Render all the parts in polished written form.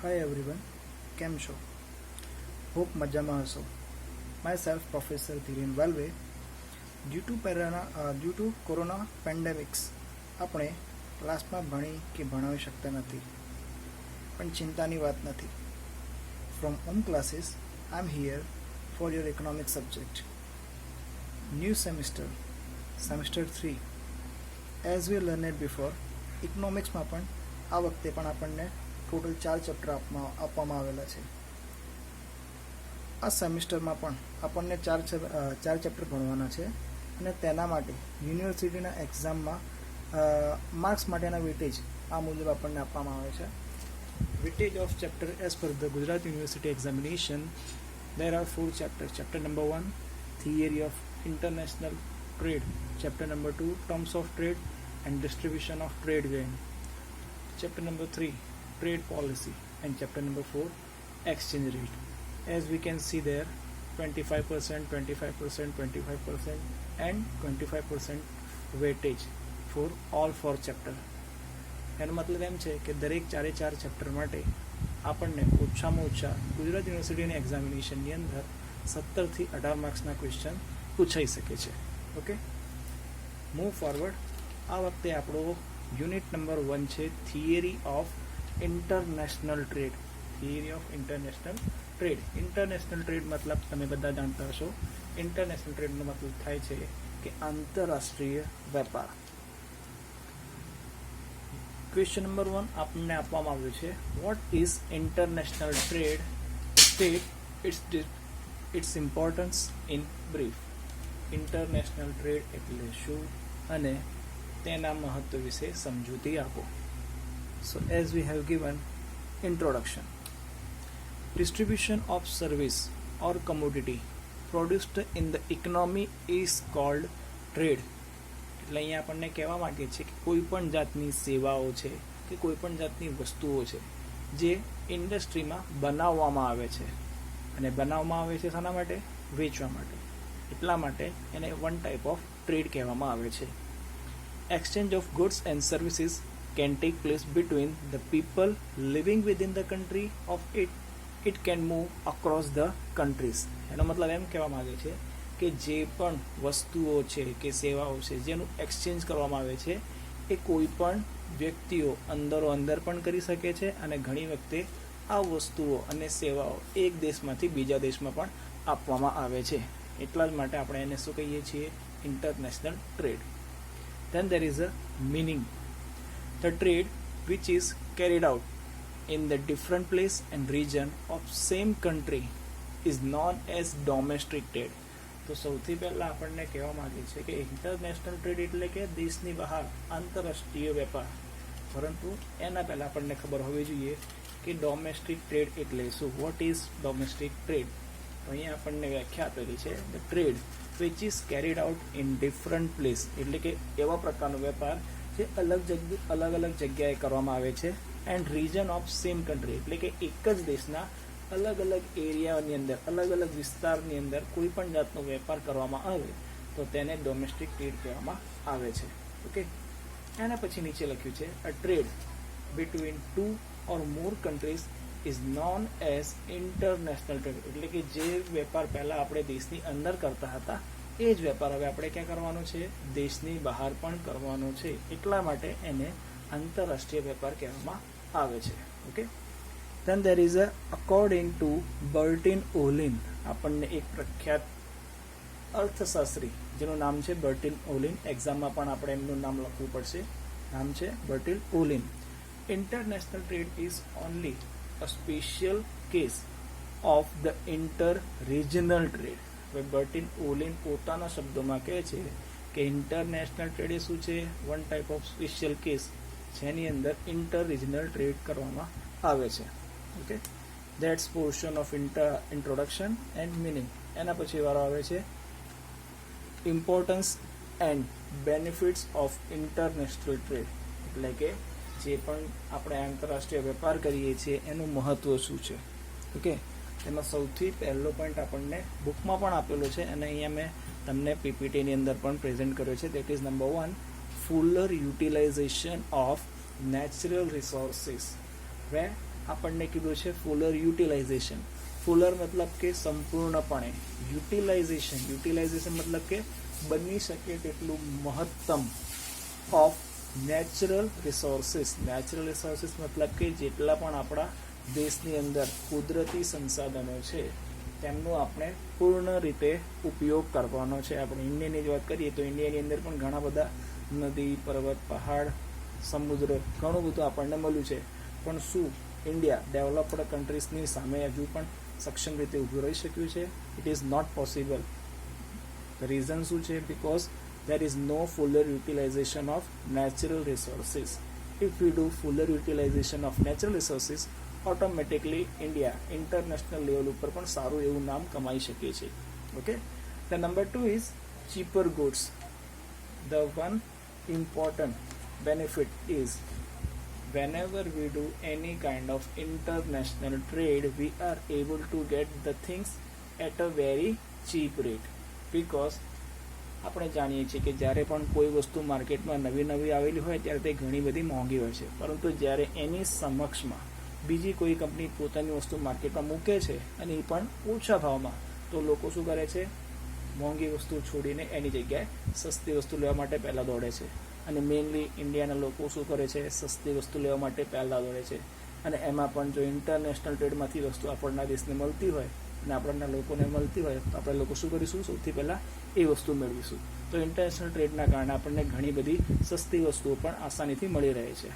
Hi everyone, કેમ છો? Hope મજામાં હશો. Myself Professor Dhiren Valve. Due to corona pandemics આપણે ક્લાસમાં ભણી કે ભણાવી શકતા નથી, પણ ચિંતાની વાત નથી. From home classes I am here for your economic subject. New semester 3. As we learned before, ઇકોનોમિક્સમાં પણ આ વખતે પણ આપણને ટોટલ 4 ચેપ્ટર આપવામાં આવેલા છે. આ સેમિસ્ટરમાં પણ આપણને ચાર ચેપ્ટર ભણવાના છે અને તેના માટે યુનિવર્સિટીના એક્ઝામમાં માર્ક્સ માટેના વેટેજ આ મુજબ આપણને આપવામાં આવે છે. Weightage of chapter as per the Gujarat university examination there are 4 chapters. Chapter number 1, theory of international trade. Chapter number 2, terms of trade and distribution of trade gain. Chapter number 3, trade policy. And chapter number 4, exchange rate. As we can see there, 25%, 25%, 25% and 25% weightage for all 4 chapter. એનો મતલબ એમ છે કે દરેક 4 chapter માટે આપણને ઓછામાં ઓછા ગુજરાત યુનિવર્સિટીની એક્ઝામિનેશનની અંદર 17 થી 18 માર્ક્સના ક્વેશ્ચન પૂછાઈ શકે છે. Okay, move forward. આ વખતે આપણો યુનિટ નંબર 1 છે theory of international trade. Theory of international trade. International trade મતલબ તમે બધા જાણતા હશો. ઇન્ટરનેશનલ ટ્રેડનો મતલબ થાય છે કે આંતરરાષ્ટ્રીય વેપાર. ક્વેશ્ચન નંબર 1 આપણને આપવામાં આવ્યું છે, what is international trade? State its importance in brief. International trade એટલે શું અને તેના મહત્વ વિશે સમજૂતી આપો. So as we have given introduction. Distribution of service or commodity produced in the economy is called trade. એટલે અહીંયા આપણને કહેવા માંગે છે કે કોઈ પણ જાતની સેવાઓ છે કે કોઈ પણ જાતની વસ્તુઓ છે જે ઇન્ડસ્ટ્રીમાં બનાવવામાં આવે છે, અને બનાવવામાં આવે છે શાના માટે? વેચવા માટે. એટલા માટે એને વન ટાઈપ ઓફ ટ્રેડ કહેવામાં આવે છે. Exchange of goods and services can take place between the people living within the country of it can move across the countries. એનો મતલબ એમ કહેવા માંગે છે કે જે પણ વસ્તુઓ છે કે સેવાઓ છે જેનું એક્સચેન્જ કરવામાં આવે છે એ કોઈ પણ વ્યક્તિઓ અંદર પણ કરી શકે છે, અને ઘણી વખતે આ વસ્તુઓ અને સેવાઓ એક દેશમાંથી બીજા દેશમાં પણ આપવામાં આવે છે. એટલા જ માટે આપણે એને શું કહીએ છીએ? International trade. Then there is a meaning. The trade which is carried out in the different place and region of same country is known as domestic trade. તો સૌથી પહેલાં આપણને કહેવા માંગે છે કે ઇન્ટરનેશનલ ટ્રેડ એટલે કે દેશની બહાર આંતરરાષ્ટ્રીય વેપાર. પરંતુ એના પહેલાં આપણને ખબર હોવી જોઈએ કે ડોમેસ્ટિક ટ્રેડ એટલે શું. What is domestic trade? તો અહીંયા આપણને વ્યાખ્યા આપેલી છે, the trade which is carried out in different place. એટલે કે એવા પ્રકારનો વેપાર જે અલગ અલગ જગ્યાએ કરવામાં આવે છે, and region of same country એટલે કે એક જ દેશના અલગ અલગ એરિયાની અંદર અલગ અલગ વિસ્તારની અંદર કોઈ પણ જાતનો વેપાર કરવામાં આવે તો તેને ડોમેસ્ટિક ટ્રેડ કહેવામાં આવે છે. ઓકે, એના પછી નીચે લખ્યું છે, a trade between 2 or more countries is known as international trade. એટલે કે જે વેપાર પહેલાં આપણે દેશની અંદર કરતા હતા એ જ વેપાર હવે આપણે ક્યાં કરવાનો છે? દેશની બહાર પણ કરવાનો છે. એટલા માટે એને આંતરરાષ્ટ્રીય વેપાર કહેવામાં આવે છે. Okay, then there is a according to બર્ટિન ઓલિન. આપણને એક પ્રખ્યાત અર્થશાસ્ત્રી જેનું નામ છે બર્ટિન ઓલિન. એક્ઝામમાં પણ આપણે એમનું નામ લખવું પડશે. નામ છે Bertil Ohlin. International trade is only a special case of the inter regional trade. હવે બર્ટિન ઓલિન પોતાના શબ્દોમાં કહે છે કે ઇન્ટરનેશનલ ટ્રેડ એ શું છે? One type of special case જેની અંદર ઇન્ટર રિજનલ ટ્રેડ કરવામાં આવે છે. Okay, that's portion of introduction and meaning. એના પછી વારો આવે છે importance and benefits of international trade. એટલે કે જે પણ આપણે આંતરરાષ્ટ્રીય વેપાર કરીએ છીએ એનું મહત્ત્વ શું છે. ઓકે, એમાં સૌથી પહેલો પોઈન્ટ આપણને બુકમાં પણ આપેલો છે અને અહીંયા મેં તમને પીપીટીની અંદર પણ પ્રેઝન્ટ કર્યો છે. That is number 1, fuller utilization of natural resources, where આપણને કીધું છે ફુલર યુટિલાઇઝેશન. ફુલર મતલબ કે સંપૂર્ણપણે, યુટિલાઇઝેશન મતલબ કે બની શકે તેટલું મહત્તમ of natural resources. Natural resources મતલબ કે જેટલા પણ આપણા દેશની અંદર કુદરતી સંસાધનો છે તેમનો આપણે પૂર્ણ રીતે ઉપયોગ કરવાનો છે. આપણે ઇન્ડિયાની જ વાત કરીએ તો ઇન્ડિયાની અંદર પણ ઘણા બધા નદી, પર્વત, પહાડ, સમુદ્ર ઘણું બધું આપણને મળ્યું છે. પણ શું ઇન્ડિયા ડેવલપ્ડ કન્ટ્રીઝની સામે હજુ પણ સક્ષમ રીતે ઊભું રહી શક્યું છે? It is not possible. Reason શું છે? Because there is no fuller utilization of natural resources. If we do fuller utilization of natural resources, automatically India international level ઉપર પણ સારું એવું નામ કમાઈ શકે છે. Okay? The number 2 is cheaper goods. The one important benefit is whenever we do any kind of international trade, we are able to get the things at a very cheap rate. Because આપણે જાણીએ છીએ કે જ્યારે પણ કોઈ વસ્તુ માર્કેટમાં નવી આવેલી હોય ત્યારે તે ઘણી બધી મોંઘી હોય છે, પરંતુ જ્યારે એની સમક્ષમાં બીજી કોઈ કંપની પોતાની વસ્તુ માર્કેટમાં મૂકે છે અને એ પણ ઓછા ભાવમાં, તો લોકો શું કરે છે? મોંઘી વસ્તુ છોડીને એની જગ્યાએ સસ્તી વસ્તુ લેવા માટે પહેલાં દોડે છે. અને મેઇનલી ઇન્ડિયાના લોકો શું કરે છે? સસ્તી વસ્તુ લેવા માટે પહેલાં દોડે છે. અને એમાં પણ જો ઇન્ટરનેશનલ ટ્રેડમાંથી વસ્તુ આપણના દેશને મળતી હોય અને આપણના લોકોને મળતી હોય તો આપણે લોકો શું કરીશું? સૌથી પહેલાં એ વસ્તુ મેળવીશું. તો ઇન્ટરનેશનલ ટ્રેડના કારણે આપણને ઘણી બધી સસ્તી વસ્તુઓ પણ આસાનીથી મળી રહે છે.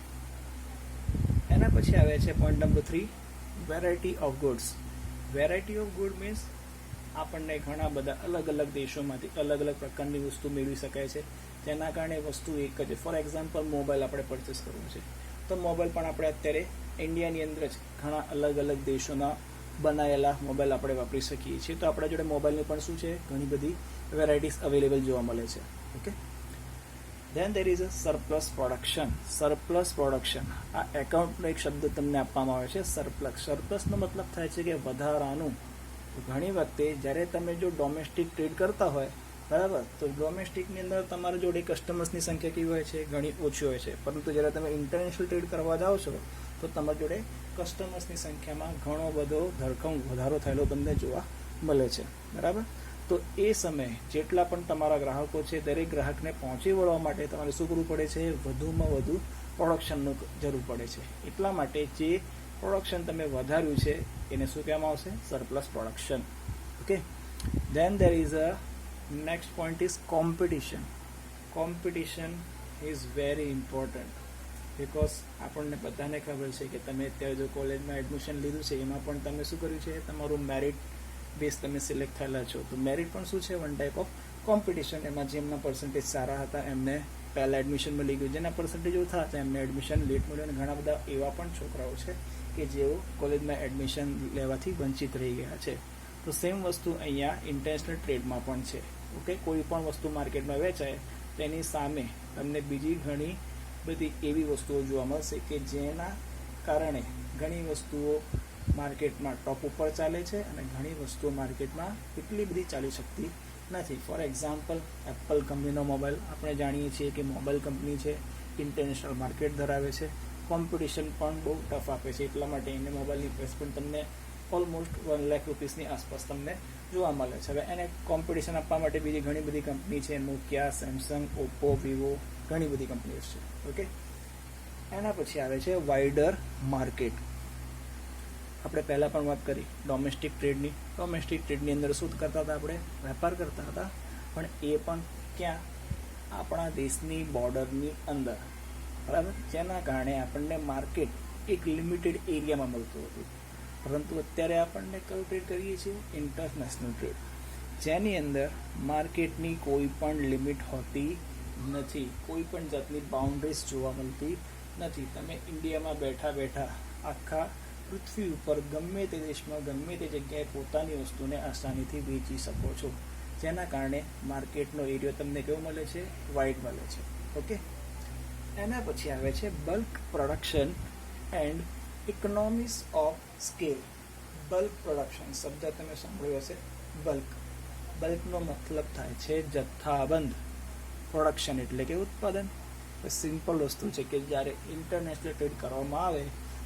એના પછી આવે છે point number 3, variety of goods. Variety of good means આપણને ઘણા બધા અલગ અલગ દેશોમાંથી અલગ અલગ પ્રકારની વસ્તુ મેળવી શકાય છે. તેના કારણે વસ્તુ એક જ. ફોર એક્ઝામ્પલ, મોબાઈલ આપણે પરચેસ કરવો છે તો મોબાઈલ પણ આપણે અત્યારે ઇન્ડિયાની અંદર જ ઘણા અલગ અલગ દેશોના બનાવેલા મોબાઈલ આપણે વાપરી શકીએ છીએ. તો આપણા જોડે મોબાઈલની પણ શું છે? ઘણી બધી વેરાયટીઝ અવેલેબલ જોવા મળે છે. Okay. Then there is a surplus production. Surplus production, આ એકાઉન્ટનો એક શબ્દ તમને આપવામાં આવે છે, સરપ્લસ. સરપ્લસનો મતલબ થાય છે કે વધારાનું. ઘણી વખતે જ્યારે તમે જો ડોમેસ્ટિક ટ્રેડ કરતા હોય, બરાબર, તો ડોમેસ્ટિકની અંદર તમારા જોડે કસ્ટમર્સની સંખ્યા કેવી હોય છે? ઘણી ઓછી હોય છે. પરંતુ જ્યારે તમે ઇન્ટરનેશનલ ટ્રેડ કરવા જાઓ છો તો તમારા જોડે કસ્ટમર્સની સંખ્યામાં ઘણો બધો ધરખમ વધારો થયેલો તમને જોવા મળે છે. બરાબર. તો એ સમયે જેટલા પણ તમારા ગ્રાહકો છે દરેક ગ્રાહકને પહોંચી વળવા માટે તમારે શું કરવું પડે છે? વધુમાં વધુ પ્રોડક્શનનું જરૂર પડે છે. એટલા માટે જે પ્રોડક્શન તમે વધાર્યું છે એને શું કહેવામાં આવશે? Surplus production. Okay. Then there is a next point is competition. Competition is very important. Because આપણને બધાને ખબર છે કે તમે અત્યારે જો કોલેજમાં એડમિશન લીધું છે એમાં પણ તમે શું કર્યું છે? તમારું મેરિટ બેઝ તમે સિલેક્ટ થયેલા છો. તો મેરિટ પણ શું છે? One type of competition. એમાં જેમના પર્સન્ટેજ સારા હતા એમને પહેલાં એડમિશન મળી ગયું, જેના પર્સન્ટેજ ઓછા હતા એમને એડમિશન લેટ મળ્યું. અને ઘણા બધા એવા પણ છોકરાઓ છે કે જેઓ કોલેજમાં એડમિશન લેવાથી વંચિત રહી ગયા છે. તો સેમ વસ્તુ અહીંયા ઇન્ટરનેશનલ ટ્રેડમાં પણ છે. ઓકે. કોઈ પણ વસ્તુ માર્કેટમાં વેચાય તેની સામે તમને બીજી ઘણી બધી એવી વસ્તુઓ જોવા મળશે કે જેના કારણે ઘણી વસ્તુઓ માર્કેટમાં ટોપ ઉપર ચાલે છે અને ઘણી વસ્તુઓ માર્કેટમાં એટલી બધી ચાલી શકતી નથી. ફોર એક્ઝામ્પલ, એપલ કંપનીનો મોબાઈલ આપણે જાણીએ છીએ કે મોબાઈલ કંપની છે, ઇન્ટરનેશનલ માર્કેટ ધરાવે છે, કોમ્પિટિશન પણ બહુ ટફ આપે છે. એટલા માટે એને મોબાઈલની પ્રાઇસ પણ તમને ઓલમોસ્ટ 1 લાખ રૂપીસની આસપાસ તમને જોવા મળે છે. હવે એને કોમ્પિટિશન આપવા માટે બીજી ઘણી બધી કંપની છે, નોકિયા, સેમસંગ, ઓપ્પો, વિવો, ઘણી બધી કંપનીઓ છે. ઓકે. એના પછી આવે છે વાઇડર માર્કેટ. આપણે પહેલાં પણ વાત કરી ડોમેસ્ટિક ટ્રેડની. ડોમેસ્ટિક ટ્રેડની અંદર શું કરતા હતા? આપણે વેપાર કરતા હતા, પણ એ પણ ક્યાં? આપણા દેશની બોર્ડરની અંદર. બરાબર. જેના કારણે આપણને માર્કેટ એક લિમિટેડ એરિયામાં મળતું હતું. પરંતુ અત્યારે આપણને કયું ટ્રેડ કરીએ છીએ? ઇન્ટરનેશનલ ટ્રેડ, જેની અંદર માર્કેટની કોઈ પણ લિમિટ હોતી નથી, કોઈ પણ જાતની બાઉન્ડ્રીઝ જોવા મળતી નથી. તમે ઇન્ડિયામાં બેઠા બેઠા આખા પૃથ્વી ઉપર ગમે તે દેશમાં ગમે તે જગ્યાએ પોતાની વસ્તુને આસાનીથી વેચી શકો છો. જેના કારણે માર્કેટનો એરિયો તમને કેવો મળે છે? વાઇડ મળે છે. ઓકે. એના પછી આવે છે bulk production and economies of scale. Bulk production શબ્દ તમે સાંભળ્યો હશે. બલ્કનો મતલબ થાય છે જથ્થાબંધ. પ્રોડક્શન એટલે કે ઉત્પાદન. સિમ્પલ વસ્તુ છે કે જ્યારે ઇન્ટરનેશનલ ટ્રેડ કરવામાં આવે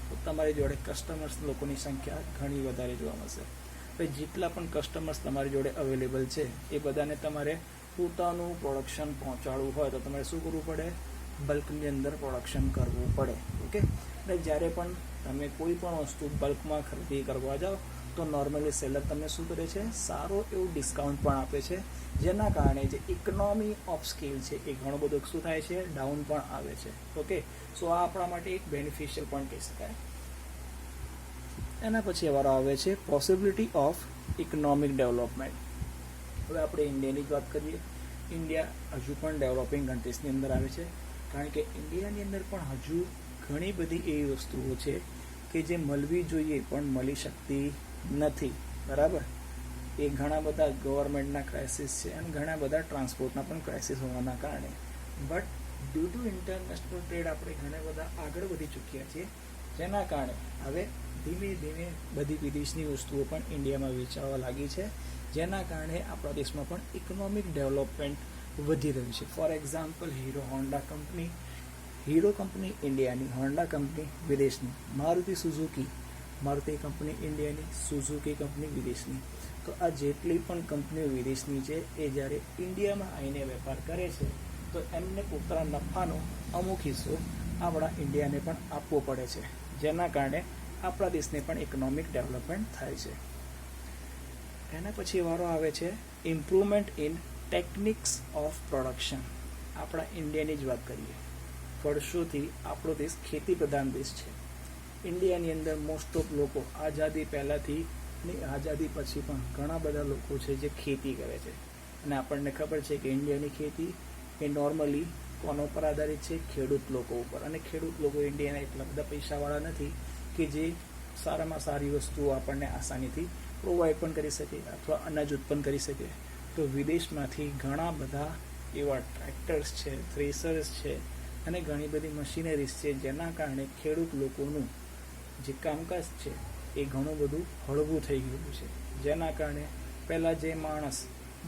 તો તમારી જોડે કસ્ટમર્સ લોકોની સંખ્યા ઘણી વધારે જોવા મળશે. હવે જેટલા પણ કસ્ટમર્સ તમારી જોડે અવેલેબલ છે એ બધાને તમારે પોતાનું પ્રોડક્શન પહોંચાડવું હોય તો તમારે શું કરવું પડે? બલ્કની અંદર પ્રોડક્શન કરવું પડે. ઓકે, એટલે જ્યારે પણ તમે કોઈ પણ વસ્તુ બલ્કમાં ખરીદી કરવા જાઓ તો નોર્મલી સેલર તમને શું કરે છે? સારો એવું ડિસ્કાઉન્ટ પણ આપે છે, જેના કારણે જે ઇકોનોમી ઓફ સ્કેલ છે એ ઘણો બધો શું થાય છે? ડાઉન પણ આવે છે. ઓકે, સો આ આપણા માટે એક બેનિફિશિયલ પણ કહી શકાય. એના પછી વારો આવે છે પોસિબિલિટી ઓફ ઇકોનોમિક ડેવલપમેન્ટ. હવે આપણે ઇન્ડિયાની જ વાત કરીએ. ઇન્ડિયા હજુ પણ ડેવલપિંગ કન્ટ્રીઝની અંદર આવે છે, કારણ કે ઇન્ડિયાની અંદર પણ હજુ ઘણી બધી એવી વસ્તુઓ છે કે જે મળવી જોઈએ પણ મળી શકતી નથી. બરાબર, એ ઘણા બધા ગવર્મેન્ટના ક્રાઇસિસ છે અને ઘણા બધા ટ્રાન્સપોર્ટના પણ ક્રાઇસિસ હોવાના કારણે. But due to international trade આપણે ઘણા બધા આગળ વધી ચૂક્યા છીએ, જેના કારણે હવે ધીમે ધીમે બધી વિદેશની વસ્તુઓ પણ ઇન્ડિયામાં વેચાવા લાગી છે, જેના કારણે આપણા દેશમાં પણ ઇકોનોમિક ડેવલપમેન્ટ વધી રહ્યું છે. ફોર એક્ઝામ્પલ, હીરો કંપની ઇન્ડિયાની, હોન્ડા કંપની વિદેશની, મારુતિ કંપની ઇન્ડિયાની, સુઝુકી કંપની વિદેશની. તો આ જેટલી પણ કંપનીઓ વિદેશની છે એ જ્યારે ઇન્ડિયામાં આવીને વેપાર કરે છે તો એમને પોતાના નફાનો અમુક હિસ્સો આપણા ઇન્ડિયાને પણ આપવો પડે છે, જેના કારણે આપણા દેશને પણ ઇકોનોમિક ડેવલપમેન્ટ થાય છે. એના પછી વારો આવે છે improvement in techniques of production. આપણા ઇન્ડિયાની જ વાત કરીએ. વર્ષોથી આપણો દેશ ખેતી પ્રધાન દેશ છે. ઇન્ડિયાની અંદર મોસ્ટ ઓફ લોકો આઝાદી પહેલાંથી અને આઝાદી પછી પણ ઘણા બધા લોકો છે જે ખેતી કરે છે, અને આપણને ખબર છે કે ઇન્ડિયાની ખેતી એ નોર્મલી કોના ઉપર આધારિત છે? ખેડૂત લોકો ઉપર. અને ખેડૂત લોકો ઇન્ડિયાના એટલા બધા પૈસાવાળા નથી કે જે સારામાં સારી વસ્તુઓ આપણને આસાનીથી પ્રોવાઈડ પણ કરી શકે અથવા અનાજ ઉત્પન્ન કરી શકે. તો વિદેશમાંથી ઘણા બધા એવા ટ્રેક્ટર્સ છે, થ્રેસર્સ છે અને ઘણી બધી મશીનરીઝ છે, જેના કારણે ખેડૂત લોકોનું જે કામકાજ છે એ ઘણું બધું હળવું થઈ ગયું છે. જેના કારણે પહેલાં જે માણસ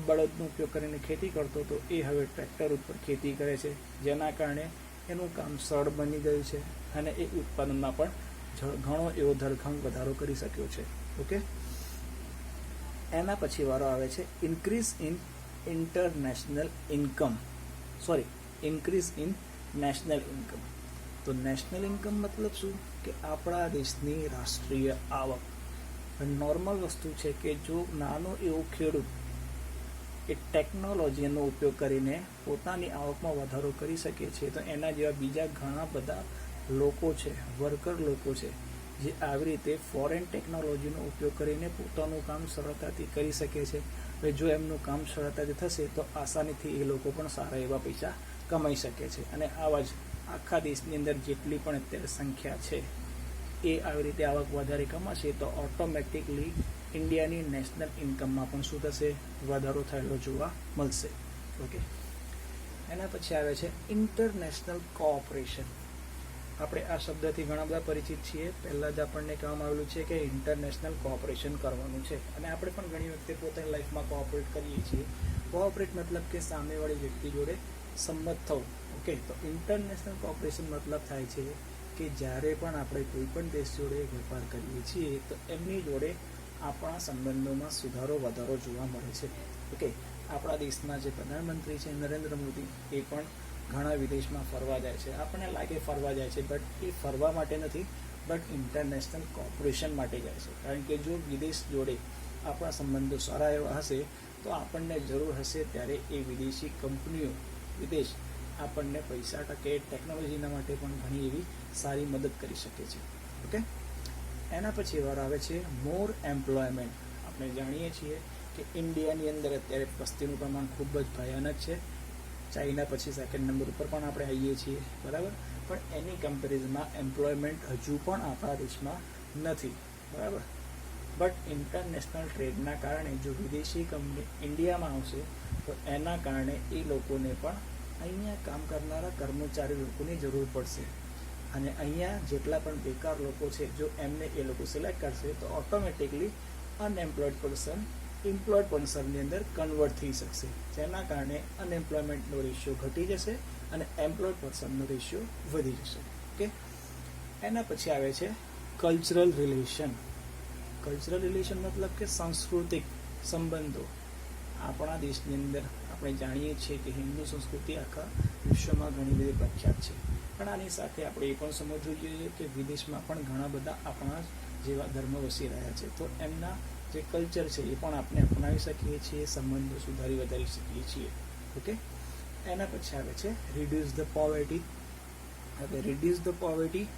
બળદનો ઉપયોગ કરીને ખેતી કરતો હતો એ હવે ટ્રેક્ટર ઉપર ખેતી કરે છે, જેના કારણે એનું કામ સરળ બની ગયું છે અને એ ઉત્પાદનમાં પણ ઘણો એવો ધરખમ વધારો કરી શક્યો છે. ઓકે, એના પછી વારો આવે છે ઇન્ક્રીઝ ઇન નેશનલ ઇન્કમ. તો નેશનલ ઇન્કમ મતલબ શું? કે આપણા દેશની રાષ્ટ્રીય આવક. નોર્મલ વસ્તુ છે કે જો નાનો એવો ખેડૂત એ ટેકનોલોજીનો ઉપયોગ કરીને પોતાની આવકમાં વધારો કરી શકે છે, તો એના જેવા બીજા ઘણા બધા લોકો છે, વર્કર લોકો છે, જે આવી રીતે ફોરેન ટેકનોલોજીનો ઉપયોગ કરીને પોતાનું કામ સરળતાથી કરી શકે છે. હવે જો એમનું કામ સરળતાથી થશે તો આસાનીથી એ લોકો પણ સારા એવા પૈસા કમાઈ શકે છે. અને આવા જ આખા દેશની અંદર જેટલી પણ અત્યારે સંખ્યા છે એ આવી રીતે આવક વધારે કમાશે તો ઓટોમેટિકલી ઇન્ડિયાની નેશનલ ઇન્કમમાં પણ શું થશે? વધારો થયેલો જોવા મળશે. ઓકે, એના પછી આવે છે ઇન્ટરનેશનલ કોઓપરેશન. આપણે આ શબ્દથી ઘણા બધા પરિચિત છીએ. પહેલાં જ આપણને કહેવામાં આવેલું છે કે ઇન્ટરનેશનલ કોઓપરેશન કરવાનું છે, અને આપણે પણ ઘણી વખતે પોતાની લાઈફમાં કોઓપરેટ કરીએ છીએ. કોઓપરેટ મતલબ કે સામેવાળી વ્યક્તિ જોડે સંમત થવું. ઓકે, તો ઇન્ટરનેશનલ કોઓપરેશન મતલબ થાય છે કે જ્યારે પણ આપણે કોઈ પણ દેશ જોડે વેપાર કરીએ છીએ તો એમની જોડે આપણા સંબંધોમાં સુધારો વધારો જોવા મળે છે. ઓકે, આપણા દેશના જે પ્રધાનમંત્રી છે નરેન્દ્ર મોદી, એ પણ ઘણા વિદેશમાં ફરવા જાય છે. આપણને લાગે ફરવા જાય છે, બટ એ ફરવા માટે નથી, બટ ઇન્ટરનેશનલ કોઓપરેશન માટે જાય છે. કારણ કે જો વિદેશ જોડે આપણા સંબંધો સારા એવા હશે તો આપણને જરૂર હશે ત્યારે એ વિદેશી કંપનીઓ વિદેશ આપણને પૈસા ટકે ટેકનોલોજીના માટે પણ ઘણી એવી સારી મદદ કરી શકે છે. ઓકે, એના પછી વાર આવે છે મોર એમ્પ્લોયમેન્ટ. આપણે જાણીએ છીએ કે ઇન્ડિયાની અંદર અત્યારે વસ્તીનું પ્રમાણ ખૂબ જ ભયાનક છે. ચાઇના પછી સેકન્ડ નંબર ઉપર પણ આપણે આવીએ છીએ, બરાબર, પણ એની કમ્પેરિઝનમાં એમ્પ્લોયમેન્ટ હજુ પણ આપણા દેશમાં નથી, બરાબર. બટ ઇન્ટરનેશનલ ટ્રેડના કારણે જો વિદેશી કંપની ઇન્ડિયામાં આવશે તો એના કારણે એ લોકોને પણ અહીંયા કામ કરનારા કર્મચારી લોકોની જરૂર પડશે, અને અહીંયા જેટલા પણ બેકાર લોકો છે જો એમને એ લોકો સિલેક્ટ કરશે તો ઓટોમેટિકલી અનએમ્પ્લોયડ પર્સન એમ્પ્લોયડ પર્સનની અંદર કન્વર્ટ થઈ શકશે, જેના કારણે અનએમ્પ્લોયમેન્ટનો રેશિયો ઘટી જશે અને એમ્પ્લોયડ પર્સનનો રેશિયો વધી જશે. ઓકે, એના પછી આવે છે કલ્ચરલ રિલેશન. કલ્ચરલ રિલેશન મતલબ કે સાંસ્કૃતિક સંબંધો. આપણા દેશની અંદર આપણે જાણીએ છીએ કે હિન્દુ સંસ્કૃતિ આખા વિશ્વમાં ઘણી બધી પ્રખ્યાત છે, પણ આની સાથે આપણે એ પણ સમજવું જોઈએ કે વિદેશમાં પણ ઘણા બધા આપણા જેવા ધર્મ વસી રહ્યા છે, તો એમના જે કલ્ચર છે એ પણ આપણે અપનાવી શકીએ છીએ, સંબંધો સુધારી વધારી શકીએ છીએ. ઓકે, એના પછી આવે છે રિડ્યુસ ધ પોવર્ટી. હવે રિડ્યુસ ધ પોવર્ટી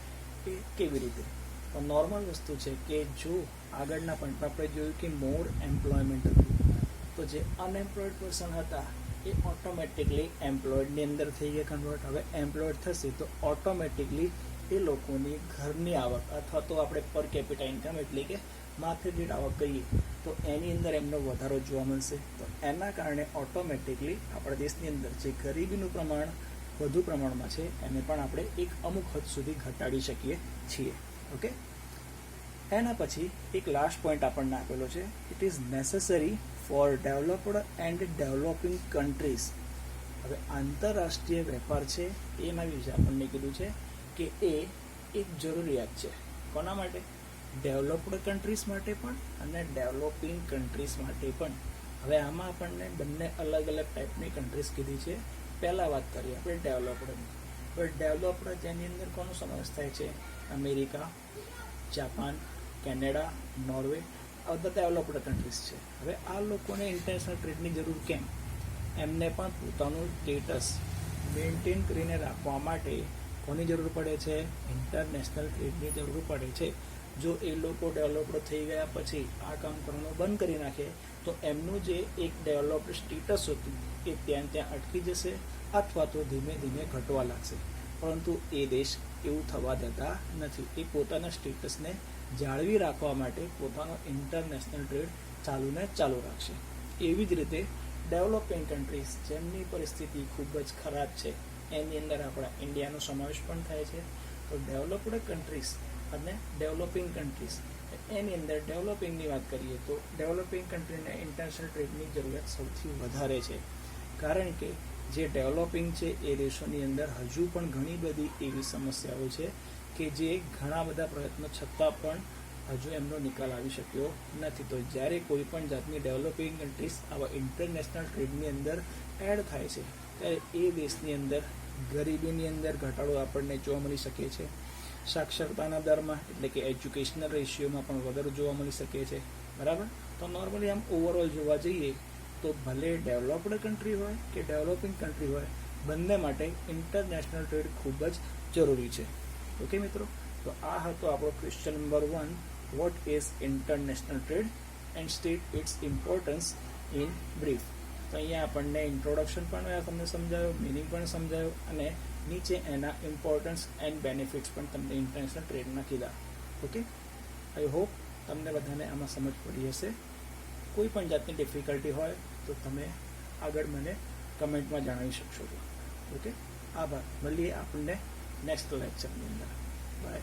એ કેવી રીતે? તો નોર્મલ વસ્તુ છે કે જો આગળના પોઈન્ટમાં આપણે જોયું કે મોર એમ્પ્લોયમેન્ટ હતું, તો જે અનએમ્પ્લોયડ પર્સન હતા એ ઓટોમેટિકલી એમ્પ્લોયડની અંદર થઈ ગયા કન્વર્ટ. હવે એમ્પ્લોયડ થશે તો ઓટોમેટિકલી એ લોકોની ઘરની આવક અથવા તો આપણે પર કેપિટા ઇન્કમ એટલે કે માથે દીઠ આવક કહીએ તો એની અંદર એમનો વધારો જોવા મળશે. તો એના કારણે ઓટોમેટિકલી આપણા દેશની અંદર જે ગરીબીનું પ્રમાણ વધુ પ્રમાણમાં છે એને પણ આપણે એક અમુક હદ સુધી ઘટાડી શકીએ છીએ. ઓકે, એના પછી એક લાસ્ટ પોઈન્ટ આપણને આપેલો છે, it is necessary four developed and developing countries. હવે આંતરરાષ્ટ્રીય વેપાર છે એના વિશે આપણને કીધું છે કે એ એક જરૂરિયાત છે. કોના માટે? ડેવલપ્ડ કન્ટ્રીઝ માટે પણ અને ડેવલપિંગ કન્ટ્રીઝ માટે પણ. હવે આમાં આપણને બંને અલગ અલગ ટાઈપની કન્ટ્રીઝ કીધી છે. પહેલાં વાત કરીએ આપણે ડેવલપ્ડની. તો ડેવલપ્ડ જેની અંદર કોનો સમાવેશ થાય છે? અમેરિકા, જાપાન, કેનેડા, નોર્વે, આ બધા ડેવલપ્ડ કન્ટ્રીઝ છે. હવે આ લોકોને ઇન્ટરનેશનલ ટ્રેડની જરૂર કેમ? એમને પણ પોતાનું સ્ટેટસ મેન્ટેન કરીને રાખવા માટે કોની જરૂર પડે છે? ઇન્ટરનેશનલ ટ્રેડની જરૂર પડે છે. જો એ લોકો ડેવલપ્ડ થઈ ગયા પછી આ કામ કરવાનું બંધ કરી નાખે તો એમનું જે એક ડેવલપ્ડ સ્ટેટસ હતું એ ત્યાં અટકી જશે અથવા તો ધીમે ધીમે ઘટવા લાગશે. પરંતુ એ દેશ એવું થવા દેતા નથી. એ પોતાના સ્ટેટસને જાળવી રાખવા માટે પોતાનો ઇન્ટરનેશનલ ટ્રેડ ચાલુ રાખશે. એવી જ રીતે ડેવલપિંગ કન્ટ્રીઝ જેમની પરિસ્થિતિ ખૂબ જ ખરાબ છે એની અંદર આપણા ઇન્ડિયાનો સમાવેશ પણ થાય છે. તો ડેવલપ્ડ કન્ટ્રીઝ અને ડેવલપિંગ કન્ટ્રીઝ એની અંદર ડેવલપિંગની વાત કરીએ તો ડેવલપિંગ કન્ટ્રીને ઇન્ટરનેશનલ ટ્રેડની જરૂરિયાત સૌથી વધારે છે, કારણ કે જે ડેવલપિંગ છે એ દેશોની અંદર હજુ પણ ઘણી બધી એવી સમસ્યાઓ છે કે જે ઘણા બધા પ્રયત્નો છતાં પણ હજુ એમનો નિકાલ આવી શક્યો નથી. તો જ્યારે કોઈ પણ જાતની ડેવલપિંગ કન્ટ્રીઝ આવા ઇન્ટરનેશનલ ટ્રેડની અંદર એડ થાય છે ત્યારે એ દેશની અંદર ગરીબીની અંદર ઘટાડો આપણને જોવા મળી શકે છે. સાક્ષરતાના દરમાં એટલે કે એજ્યુકેશનલ રેશિયોમાં પણ વધારો જોવા મળી શકે છે. બરાબર? તો નોર્મલી આમ ઓવરઓલ જોવા જઈએ તો ભલે ડેવલપ્ડ કન્ટ્રી હોય કે ડેવલપિંગ કન્ટ્રી હોય, બંને માટે ઇન્ટરનેશનલ ટ્રેડ ખૂબ જ જરૂરી છે. ઓકે મિત્રો, તો આ હતો આપણો question number 1, what is international trade and state its importance in brief. તો અહીંયા આપણને ઇન્ટ્રોડક્શન પણ તમને સમજાયો, મિનિંગ પણ સમજાયો અને નીચે એના ઇમ્પોર્ટન્સ એન્ડ બેનિફિટ્સ પણ તમને ઇન્ટરનેશનલ ટ્રેડના કીધા. ઓકે, આઈ હોપ તમને બધાને આમાં સમજ પડી હશે. કોઈ પણ જાતની ડિફિકલ્ટી હોય તો તમે આગળ મને કમેન્ટમાં જણાવી શકશો. ઓકે, આભાર. મળીએ આપણને નેક્સ્ટ લેક્ચરની અંદર. બાય.